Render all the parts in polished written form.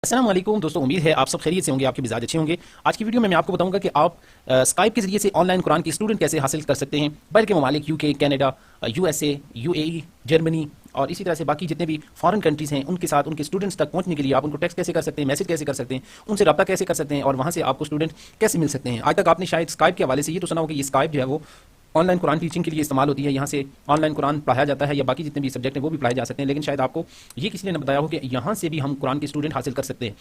अस्सलाम वालेकुम दोस्तों, उम्मीद है आप सब खैरियत से होंगे, आपके मिजाज अच्छे होंगे। आज की वीडियो में मैं आपको बताऊंगा कि आप स्काइप के जरिए से ऑनलाइन कुरान की स्टूडेंट कैसे हासिल कर सकते हैं। बाहर के ममालिक UK, Canada, USA, UAE, Germany और इसी तरह से बाकी जितने भी फॉरेन कंट्रीज़ हैं उनके साथ उनके स्टूडेंट्स तक पहुंचने के लिए आप उनको टेक्स्ट कैसे कर सकते हैं, मैसेज कैसे कर सकते हैं, उनसे रब्ता कैसे कर सकते हैं और वहाँ से आपको स्टूडेंट कैसे मिल सकते हैं। आज तक आपने शायद स्काइप के हवाले से ये तो सुना होगा कि ये स्काइप जो है वो ऑनलाइन कुरान टीचिंग के लिए इस्तेमाल होती है। यहाँ से ऑनलाइन कुरान पढ़ाया जाता है या बाकी जितने भी सब्जेक्ट हैं वो भी पढ़ाए जा सकते हैं, लेकिन शायद आपको ये किसी ने न बताया हो कि यहाँ से भी हम कुरान के स्टूडेंट हासिल कर सकते हैं।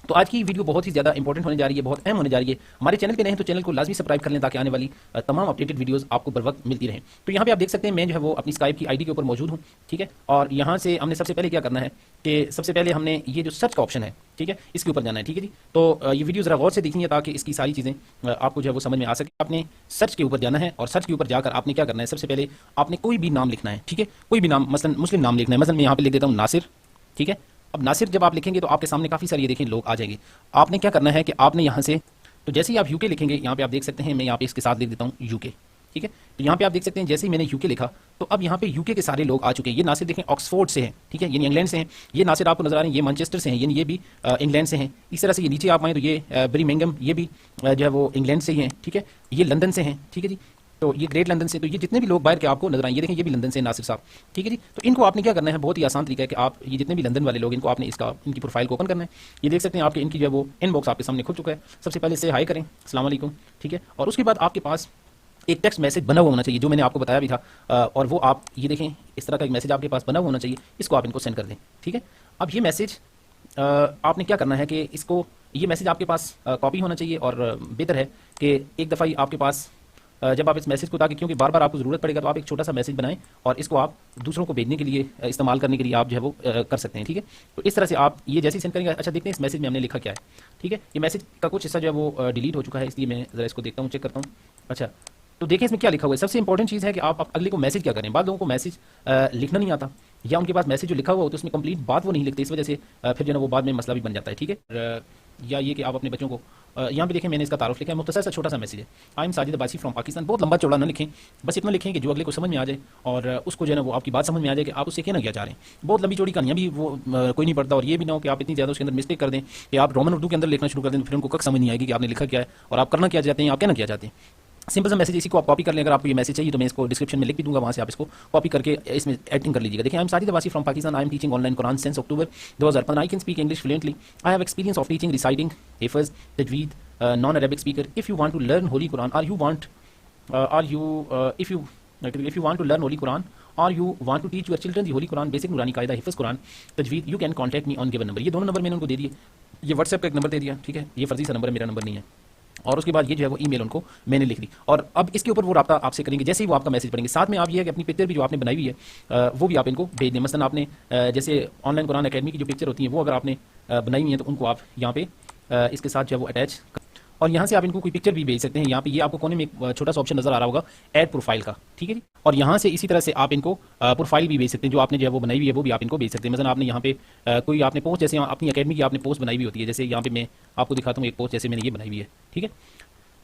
तो आज की वीडियो बहुत ही ज़्यादा इंपॉर्टेंट होने जा रही है, बहुत अहम होने जा रही है। हमारे चैनल पे नए हैं तो चैनल को लाजमी सब्सक्राइब कर लें ताकि आने वाली तमाम अपडेटेड वीडियोस आपको बर वक्त मिलती रहें। तो यहाँ पे आप देख सकते हैं मैं जो है वो अपनी स्काइप की आईडी के ऊपर मौजूद हूँ, ठीक है। और यहाँ से हमने सबसे पहले क्या करना है कि सबसे पहले हमने ये जो सर्च का ऑप्शन है, ठीक है, इसके ऊपर जाना है, ठीक है जी। तो ये वीडियो ज़रा गौर से देखनी है ताकि इसकी सारी चीज़ें आपको जो है वो समझ में आ सके। आपने सर्च के ऊपर जाना है और सर्च के ऊपर जाकर आपने क्या करना है, सबसे पहले आपने कोई भी नाम लिखना है, ठीक है। कोई भी नाम, मसलन मुस्लिम नाम लिखना है। मसलन मैं यहाँ पे लिख देता हूँ नासिर, ठीक है। अब नासिर जब आप लिखेंगे तो आपके सामने काफ़ी सारे ये देखें लोग आ जाएंगे। आपने क्या करना है कि आपने यहाँ से, तो जैसे ही आप यूके लिखेंगे, यहाँ पे आप देख सकते हैं मैं यहाँ पे इसके साथ लिख देता हूँ यूके, ठीक है। तो यहाँ पे आप देख सकते हैं जैसे ही मैंने यूके लिखा तो अब यहाँ पे यूके के सारे लोग आ चुके हैं। ये नासिर देखें ऑक्सफोर्ड से हैं, ठीक है, यानी इंग्लैंड से हैं। ये नासिर आपको नजर आ रहे हैं, ये मैनचेस्टर से हैं, यानी ये भी इंग्लैंड से हैं। इस तरह से ये नीचे आप आएँ तो ये बर्मिंघम, ये भी जो है वो इंग्लैंड से ही हैं, ठीक है। ये लंदन से हैं, ठीक है जी। तो ये ग्रेट लंदन से, तो ये जितने भी लोग बाहर के आपको नजर आए, ये देखें ये भी लंदन से नासिर साहब, ठीक है जी। तो इनको आपने क्या करना है, बहुत ही आसान तरीका है कि आप ये जितने भी लंदन वाले लोग, इनको आपने इनकी प्रोफाइल को ओपन करना है। ये देख सकते हैं आपके इनकी जो है वो इनबॉक्स आपके सामने खुल चुका है। सबसे पहले से हाई करें, अस्सलाम वालेकुम, ठीक है। और उसके बाद आपके पास एक टेक्स्ट मैसेज बना हुआ होना चाहिए जो मैंने आपको बताया भी था, और वो आप ये देखें इस तरह का एक मैसेज आपके पास बना हुआ होना चाहिए। इसको आप इनको सेंड कर दें, ठीक है। अब ये मैसेज आपने क्या करना है कि इसको, ये मैसेज आपके पास कॉपी होना चाहिए और बेहतर है कि एक दफ़ा ही आपके पास जब आप इस मैसेज को, ताकि क्योंकि बार बार आपको ज़रूरत पड़ेगा, तो आप एक छोटा सा मैसेज बनाएं और इसको आप दूसरों को भेजने के लिए, इस्तेमाल करने के लिए आप जो है वो कर सकते हैं, ठीक है। तो इस तरह से आप ये जैसे ही सेंड करेंगे, अच्छा देखते हैं इस मैसेज में हमने लिखा क्या है, ठीक है। ये मैसेज का कुछ हिस्सा जो है वो डिलीट हो चुका है, इसलिए मैं ज़रा इसको देखता हूँ, चेक करता हूँ। अच्छा, तो देखें इसमें क्या लिखा हुआ है। सबसे इंपॉर्टेंट चीज़ है कि आप अगले को मैसेज क्या करें। बाद लोगों को मैसेज लिखना नहीं आता, या उनके पास मैसेज जो लिखा हुआ हो तो उसमें कंप्लीट बात वो नहीं लिखते, इस वजह से फिर जो है वो बाद में मसला भी बन जाता है, ठीक है। या ये कि आप अपने बच्चों को, यहाँ पे देखें मैंने इसका तारुफ लिखा है, मुख्तसर सा छोटा सा मैसेज है, आई एम साजिद अब्बासी फ्रॉम पाकिस्तान। बहुत लंबा चौड़ा ना लिखें, बस इतना लिखें कि जो अगले को समझ में आ जाए और उसको जो है ना वो आपकी बात समझ में आ जाए कि आप उससे कहना क्या चाह रहे हैं। बहुत लंबी चौड़ी कहानियाँ भी वो कोई नहीं पढ़ता, और ये भी ना हो कि आप इतनी ज़्यादा उसके अंदर मिस्टेक कर दें कि आप रोमन उर्दू के अंदर लिखना शुरू कर दें, फिर उनको कख समझ नहीं आएगी कि आपने लिखा क्या है और आप करना क्या चाहते हैं, आप कहना क्या चाहते हैं। सिंपल सा मैसेज, इसी को आप कॉपी कर लें। अगर आपको ये मैसेज चाहिए तो मैं इसको डिस्क्रिप्शन में लिख भी दूंगा, वहाँ से आप इसको कॉपी करके इसमें एडिटिंग कर लीजिएगा। देखिए, I am Sajid Abbasi from Pakistan, I am teaching online Quran since October 2015। I can speak English fluently, I have experience of teaching, reciting, हिफ्ज़, तजवीद, non Arabic speaker. If you want to learn holy Quran और you want if you want to learn holy Quran or you want to teach your children the holy Quran, basic नूरानी कायदा, हिफ्ज़ Quran, तजवीद, you can contact me on given number। ये दोनों number मैंने उनको दे दिए। ये WhatsApp का एक नंबर दे दिया, ठीक है, ये फर्जी सा नंबर है, मेरा नंबर नहीं है। और उसके बाद ये जो है वो ईमेल उनको मैंने लिख दी, और अब इसके ऊपर वो रब्ता आपसे करेंगे जैसे ही वो आपका मैसेज पढ़ेंगे। साथ में आप ये है कि अपनी पिक्चर भी जो आपने बनाई हुई है वो भी आप इनको भेज दें। मसलन आपने जैसे ऑनलाइन कुरान अकेडमी की जो पिक्चर होती है वो अगर आपने बनाई हुई है तो उनको आप यहाँ पे इसके साथ जो है वो अटैच, और यहाँ से आप इनको कोई पिक्चर भी भेज सकते हैं। यहाँ पे ये आपको कोने में एक छोटा सा ऑप्शन नजर आ रहा होगा ऐड प्रोफाइल का, ठीक है जी। और यहाँ से इसी तरह से आप इनको प्रोफाइल भी भेज सकते हैं, जो आपने जो है वो बनाई हुई है वो भी आप इनको भेज सकते हैं। मतलब आपने यहाँ पे कोई आपने पोस्ट, जैसे अपनी अकेडमी की आपने पोस्ट बनाई हुई होती है, जैसे यहाँ पे मैं आपको दिखाता हूँ एक पोस्ट, जैसे मैंने ये बनाई हुई है, ठीक है।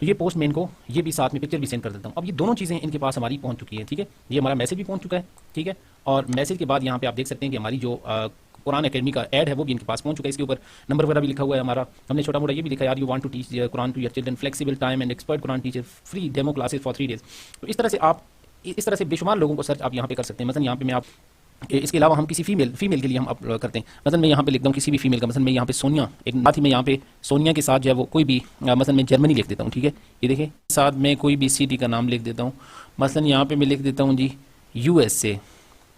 तो ये पोस्ट मैं इनको ये भी साथ में पिक्चर भी सेंड कर देता हूँ। अब ये दोनों चीज़ें इनके पास हमारी पहुँच चुकी हैं, ठीक है। ये हमारा मैसेज भी पहुँच चुका है, ठीक है। और मैसेज के बाद यहाँ पे आप देख सकते हैं कि हमारी जो कुरान अकेडमी का ऐड है वो भी इनके पास पहुंच चुका है। इसके ऊपर नंबर वगैरह भी लिखा हुआ है हमारा। हमने छोटा मोटा ये भी लिखा है, यार you want to teach Quran to your children, flexible time and expert Quran teacher, free demo classes for 3 days. तो इस तरह से आप इस तरह से बेशुमार लोगों को सर्च आप यहाँ पे कर सकते हैं। मतलब यहाँ पे मैं आप इसके अलावा हम किसी फीमेल के लिए हम अपलोड करते हैं। मतलब मैं यहाँ पे लिखता हूँ किसी भी फीमेल का, मतलब मैं यहाँ पे सोनिया, एक साथ ही मैं यहाँ पे सोनिया के साथ जो है वो कोई भी, मतलब मैं जर्मनी लिख देता हूँ, ठीक है। ये देखिए, साथ में कोई भी सिटी का नाम लिख देता हूँ। मसलन यहाँ पे मैं लिख देता हूँ जी यूएसए,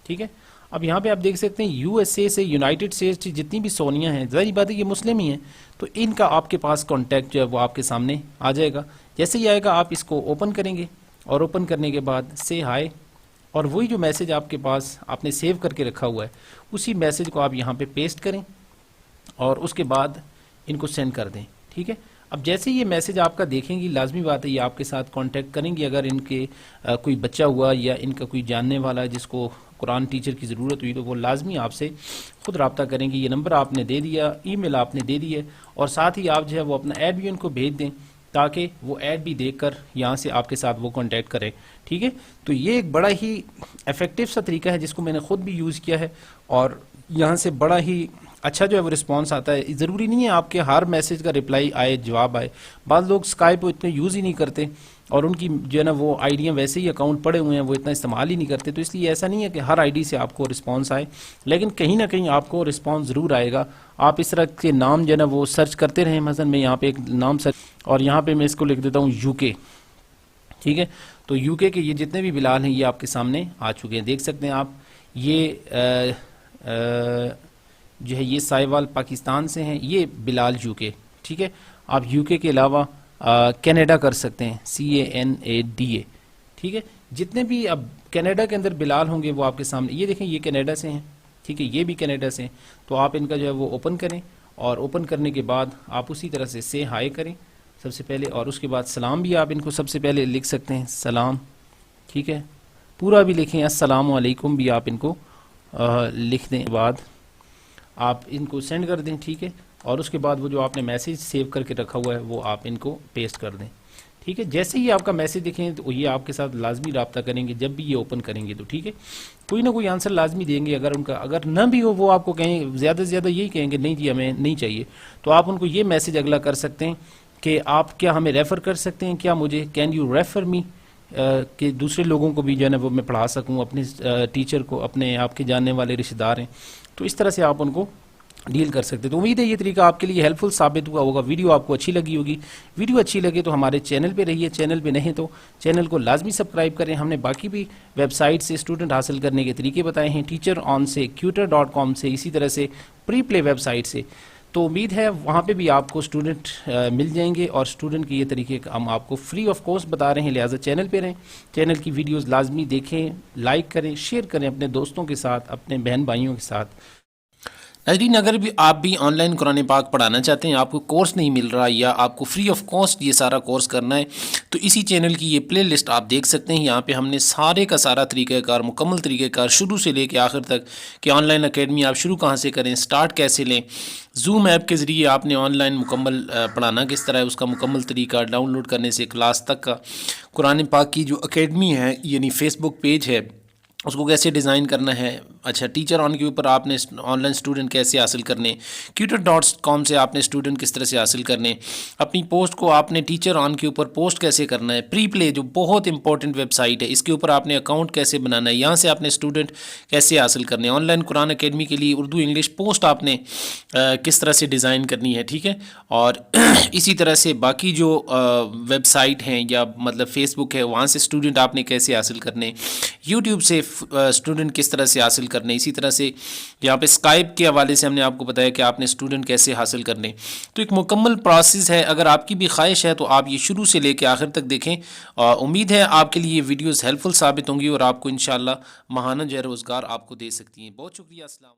ठीक है। अब यहाँ पे आप देख सकते हैं यूएसए से यूनाइटेड स्टेट्स जितनी भी सोनिया हैं, ज़ाहिर बात है ये मुस्लिम ही हैं, तो इनका आपके पास कॉन्टैक्ट जो है वो आपके सामने आ जाएगा। जैसे ही आएगा आप इसको ओपन करेंगे, और ओपन करने के बाद से हाय, और वही जो मैसेज आपके पास आपने सेव करके रखा हुआ है उसी मैसेज को आप यहाँ पे पेस्ट करें और उसके बाद इनको सेंड कर दें, ठीक है। अब जैसे ये मैसेज आपका देखेंगी, लाजमी बात है ये आपके साथ कांटेक्ट करेंगी। अगर इनके कोई बच्चा हुआ या इनका कोई जानने वाला है जिसको कुरान टीचर की ज़रूरत हुई तो वो लाजमी आपसे ख़ुद रब्ता करेंगी। ये नंबर आपने दे दिया, ईमेल आपने दे दी है, और साथ ही आप जो है वो अपना ऐड भी उनको भेज दें ताकि वो ऐड भी देखकर यहाँ से आपके साथ वो कांटेक्ट करें, ठीक है। तो ये एक बड़ा ही इफ़ेक्टिव सा तरीका है जिसको मैंने ख़ुद भी यूज़ किया है, और यहाँ से बड़ा ही अच्छा जो है वो रिस्पॉन्स आता है। ज़रूरी नहीं है आपके हर मैसेज का रिप्लाई आए, जवाब आए। बाद लोग स्काइप को इतने यूज़ ही नहीं करते और उनकी जो है ना वो आईडियाँ वैसे ही अकाउंट पड़े हुए हैं, वो इतना इस्तेमाल ही नहीं करते। तो इसलिए ऐसा नहीं है कि हर आईडी से आपको रिस्पॉन्स आए, लेकिन कहीं ना कहीं आपको रिस्पॉन्स ज़रूर आएगा। आप इस तरह के नाम जो है ना वो सर्च करते रहें। मसलन मैं यहाँ पे एक नाम सर्च और यहाँ पे मैं इसको लिख देता हूँ यूके, ठीक है। तो यूके के ये जितने भी बिलाल हैं ये आपके सामने आ चुके हैं, देख सकते हैं आप। ये जो है ये साहिवाल पाकिस्तान से हैं, ये बिलाल यूके, ठीक है। आप यूके के अलावा कनाडा कर सकते हैं, CANADA, ठीक है। जितने भी अब कनाडा के अंदर बिलाल होंगे वो आपके सामने, ये देखें ये कनाडा से हैं, ठीक है, ये भी कनाडा से हैं। तो आप इनका जो है वो ओपन करें और ओपन करने के बाद आप उसी तरह से हाय करें सबसे पहले, और उसके बाद सलाम भी आप इनको सबसे पहले लिख सकते हैं, सलाम, ठीक है। पूरा भी लिखें, अस्सलाम वालेकुम भी आप इनको लिख दें, बाद आप इनको सेंड कर दें, ठीक है। और उसके बाद वो जो आपने मैसेज सेव करके रखा हुआ है वो आप इनको पेस्ट कर दें, ठीक है। जैसे ही आपका मैसेज देखें तो ये आपके साथ लाजमी रब्ता करेंगे जब भी ये ओपन करेंगे, तो ठीक है, कोई ना कोई आंसर लाजमी देंगे। अगर उनका अगर ना भी हो, वो आपको कहें ज़्यादा से ज़्यादा यही कहेंगे नहीं जी हमें नहीं चाहिए, तो आप उनको ये मैसेज अगला कर सकते हैं कि आप क्या हमें रेफ़र कर सकते हैं, क्या मुझे कैन यू रेफ़र मी, कि दूसरे लोगों को भी जो है ना वो मैं पढ़ा सकूँ, अपने टीचर को, अपने आपके जानने वाले रिश्तेदार हैं। तो इस तरह से आप उनको डील कर सकते हैं। तो उम्मीद है ये तरीका आपके लिए हेल्पफुल साबित हुआ होगा। वीडियो आपको अच्छी लगी होगी। वीडियो अच्छी लगे तो हमारे चैनल पे रहिए, चैनल पे नहीं तो चैनल को लाजमी सब्सक्राइब करें। हमने बाकी भी वेबसाइट से स्टूडेंट हासिल करने के तरीके बताए हैं, टीचर ऑन से, Quter.com से, इसी तरह से प्री प्ले वेबसाइट से। तो उम्मीद है वहाँ पे भी आपको स्टूडेंट मिल जाएंगे और स्टूडेंट के ये तरीके हम आपको फ्री ऑफ कॉस्ट बता रहे हैं। लिहाजा चैनल पे रहें, चैनल की वीडियोस लाजमी देखें, लाइक करें, शेयर करें अपने दोस्तों के साथ, अपने बहन भाइयों के साथ। नाज़रीन, अगर भी आप भी ऑनलाइन कुरान पाक पढ़ाना चाहते हैं, आपको कोर्स नहीं मिल रहा या आपको फ्री ऑफ कॉस्ट ये सारा कोर्स करना है, तो इसी चैनल की ये प्ले लिस्ट आप देख सकते हैं। यहाँ पे हमने सारे का सारा तरीक़ाकार, मुकम्मल तरीक़ाकार शुरू से लेकर आखिर तक कि ऑनलाइन अकेडमी आप शुरू कहाँ से करें, स्टार्ट कैसे लें, जूम ऐप के ज़रिए आपने ऑनलाइन मुकम्मल पढ़ाना किस तरह है, उसका मुकम्मल तरीका, डाउनलोड करने से क्लास तक का, कुरान पाक की जो अकेडमी है यानी फ़ेसबुक पेज है उसको कैसे डिज़ाइन करना है, अच्छा टीचर ऑन के ऊपर आपने ऑनलाइन स्टूडेंट कैसे हासिल करने, Quter.com से आपने स्टूडेंट किस तरह से हासिल करने, अपनी पोस्ट को आपने टीचर ऑन के ऊपर पोस्ट कैसे करना है, प्री प्ले जो बहुत इंपॉर्टेंट वेबसाइट है इसके ऊपर आपने अकाउंट कैसे बनाना है, यहाँ से आपने स्टूडेंट कैसे हासिल करने, ऑनलाइन कुरान अकेडमी के लिए उर्दू इंग्लिश पोस्ट आपने किस तरह से डिज़ाइन करनी है, ठीक है। और इसी तरह से बाकी जो वेबसाइट हैं या मतलब फ़ेसबुक है वहाँ से स्टूडेंट आपने कैसे हासिल करने, यूट्यूब से स्टूडेंट किस तरह से हासिल करने, इसी तरह से यहाँ पे स्काइप के हवाले से हमने आपको बताया कि आपने स्टूडेंट कैसे हासिल करने। तो एक मुकम्मल प्रोसेस है। अगर आपकी भी ख्वाहिश है तो आप ये शुरू से लेकर आखिर तक देखें। उम्मीद है आपके लिए ये वीडियोज़ हेल्पफुल साबित होंगी और आपको इंशाल्लाह महाना जो है रोज़गार आपको दे सकती हैं। बहुत शुक्रिया। अस्सलाम।